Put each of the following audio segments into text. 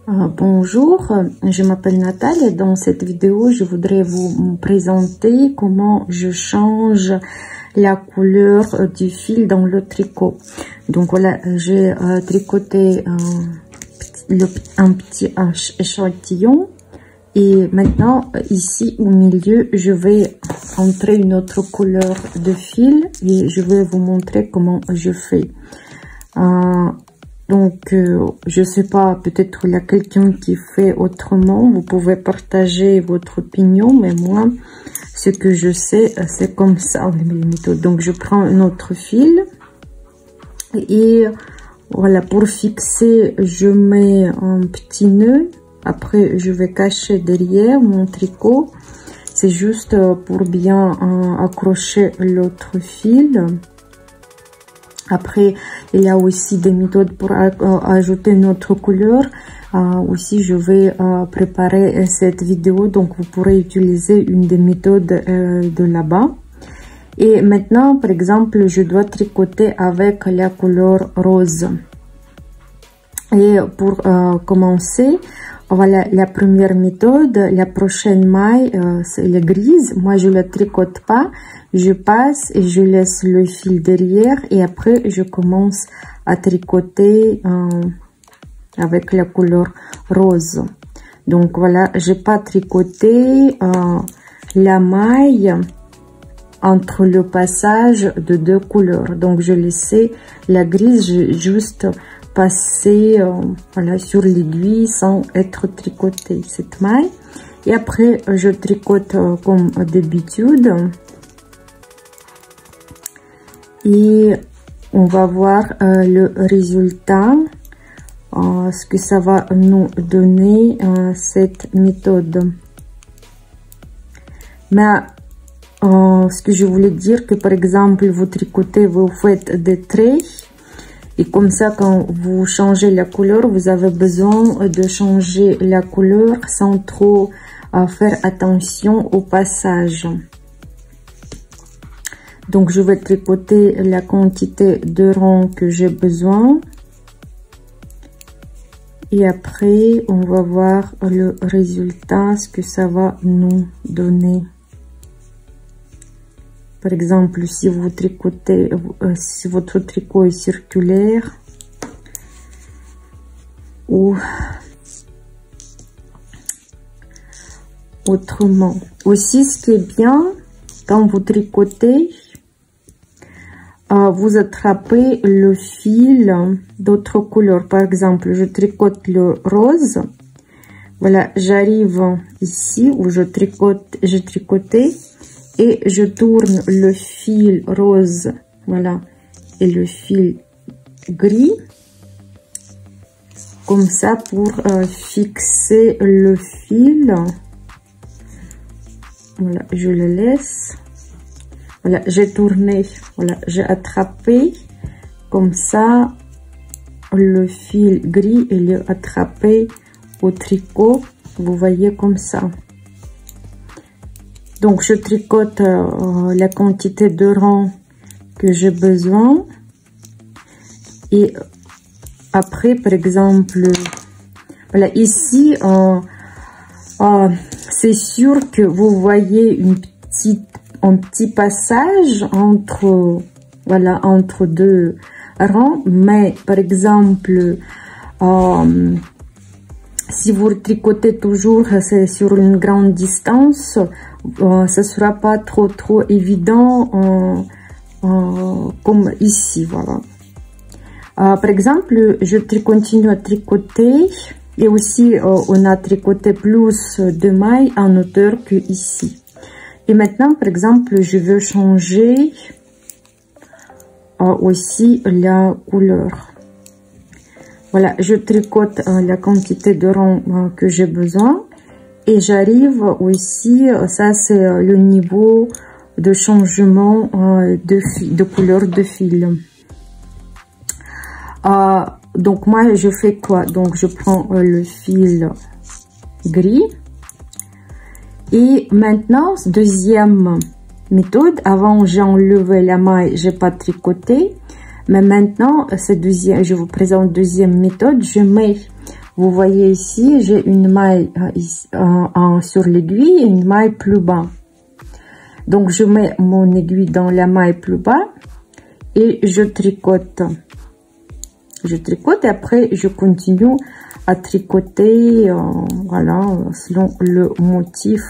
Bonjour, je m'appelle Nathalie et dans cette vidéo, je voudrais vous présenter comment je change la couleur du fil dans le tricot. Donc voilà, j'ai tricoté un petit échantillon et maintenant ici au milieu, je vais entrer une autre couleur de fil et je vais vous montrer comment je fais. Donc, je sais pas, peut-être il y a quelqu'un qui fait autrement. Vous pouvez partager votre opinion, mais moi, ce que je sais, c'est comme ça, les méthodes. Donc, je prends un autre fil et voilà, pour fixer, je mets un petit nœud. Après, je vais cacher derrière mon tricot. C'est juste pour bien accrocher l'autre fil. Après, il y a aussi des méthodes pour ajouter une autre couleur. Aussi, je vais préparer cette vidéo, donc vous pourrez utiliser une des méthodes de là-bas. Et maintenant, par exemple, je dois tricoter avec la couleur rose. Et pour commencer, voilà la première méthode. La prochaine maille, c'est la grise. Moi, je la tricote pas. Je passe et je laisse le fil derrière. Et après, je commence à tricoter avec la couleur rose. Donc, voilà, j'ai pas tricoté la maille entre le passage de deux couleurs. Donc, je laissais la grise juste passer voilà, sur l'aiguille sans être tricotée cette maille. Et après, je tricote comme d'habitude. Et on va voir le résultat, ce que ça va nous donner cette méthode. Mais ce que je voulais dire, que par exemple, vous tricotez, vous faites des traits. Et comme ça, quand vous changez la couleur, vous avez besoin de changer la couleur sans trop faire attention au passage. Donc, je vais tricoter la quantité de rangs que j'ai besoin. Et après, on va voir le résultat, ce que ça va nous donner. Par exemple, si vous tricotez, si votre tricot est circulaire ou autrement. Aussi, ce qui est bien, quand vous tricotez, vous attrapez le fil d'autres couleurs. Par exemple, je tricote le rose. Voilà, j'arrive ici où j'ai tricoté. Et je tourne le fil rose, voilà, et le fil gris, comme ça pour fixer le fil. Voilà, je le laisse. Voilà, j'ai tourné, voilà, j'ai attrapé, comme ça, le fil gris, et le attrapé au tricot, vous voyez comme ça. Donc, je tricote la quantité de rangs que j'ai besoin. Et après, par exemple, voilà, ici, c'est sûr que vous voyez un petit passage entre, voilà, entre deux rangs. Mais, par exemple, si vous tricotez toujours, c'est sur une grande distance, ça sera pas trop évident comme ici, voilà. Par exemple, je continue à tricoter et aussi on a tricoté plus de mailles en hauteur que ici. Et maintenant, par exemple, je veux changer aussi la couleur. Voilà, je tricote la quantité de rangs que j'ai besoin. Et j'arrive aussi, ça c'est le niveau de changement de couleur de fil. Donc moi je fais quoi? Donc je prends le fil gris. Et maintenant, deuxième méthode. Avant j'ai enlevé la maille, j'ai pas tricoté. Mais maintenant, je vous présente deuxième méthode. Je mets Vous voyez ici, j'ai une maille sur l'aiguille et une maille plus bas. Donc, je mets mon aiguille dans la maille plus bas et je tricote. Je tricote et après, je continue à tricoter, voilà, selon le motif.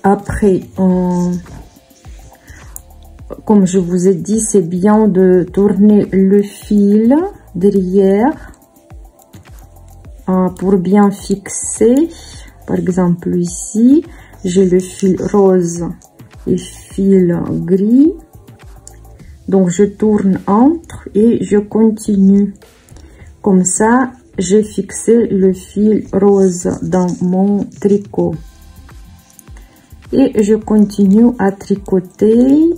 Après, comme je vous ai dit, c'est bien de tourner le fil derrière pour bien fixer. Par exemple, ici, j'ai le fil rose et fil gris. Donc, je tourne entre et je continue. Comme ça, j'ai fixé le fil rose dans mon tricot. Et je continue à tricoter,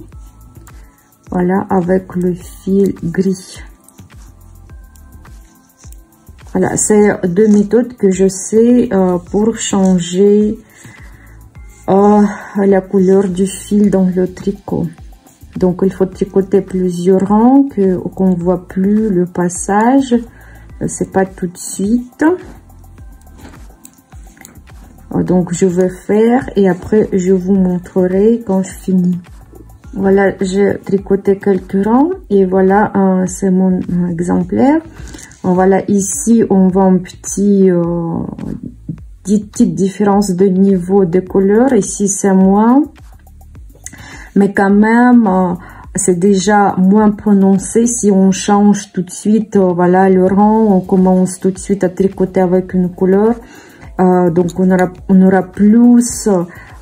voilà, avec le fil gris. Voilà, c'est deux méthodes que je sais pour changer la couleur du fil dans le tricot. Donc, il faut tricoter plusieurs rangs, qu'on voit plus le passage. C'est pas tout de suite. Donc, je vais faire et après, je vous montrerai quand je finis. Voilà, j'ai tricoté quelques rangs et voilà, c'est mon exemplaire. Voilà, ici, on voit une petite différence de niveau de couleur. Ici, c'est moins. Mais quand même, c'est déjà moins prononcé si on change tout de suite, voilà, le rang. On commence tout de suite à tricoter avec une couleur. Donc, on aura plus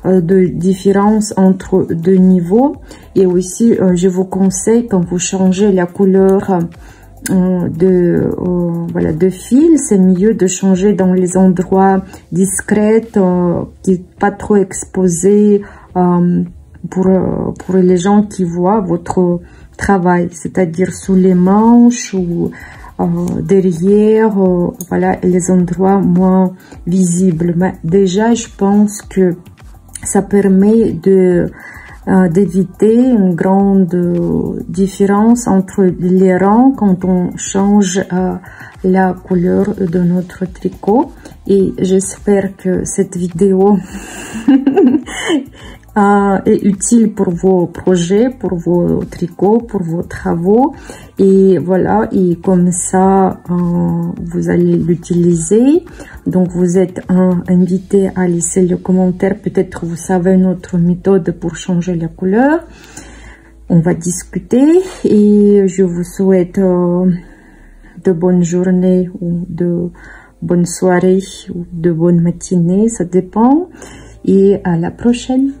de différence entre deux niveaux. Et aussi, je vous conseille, quand vous changez la couleur voilà, de fil, c'est mieux de changer dans les endroits discrets, qui n'est pas trop exposés pour les gens qui voient votre travail, c'est-à-dire sous les manches ou derrière, voilà, les endroits moins visibles. Mais déjà, je pense que ça permet d'éviter une grande différence entre les rangs quand on change la couleur de notre tricot. Et j'espère que cette vidéo est utile pour vos projets, pour vos tricots, pour vos travaux. Et voilà, et comme ça, vous allez l'utiliser. Donc, vous êtes invité à laisser le commentaire. Peut-être vous savez une autre méthode pour changer la couleur. On va discuter et je vous souhaite de bonnes journées ou de bonnes soirées ou de bonnes matinées, ça dépend. Et à la prochaine.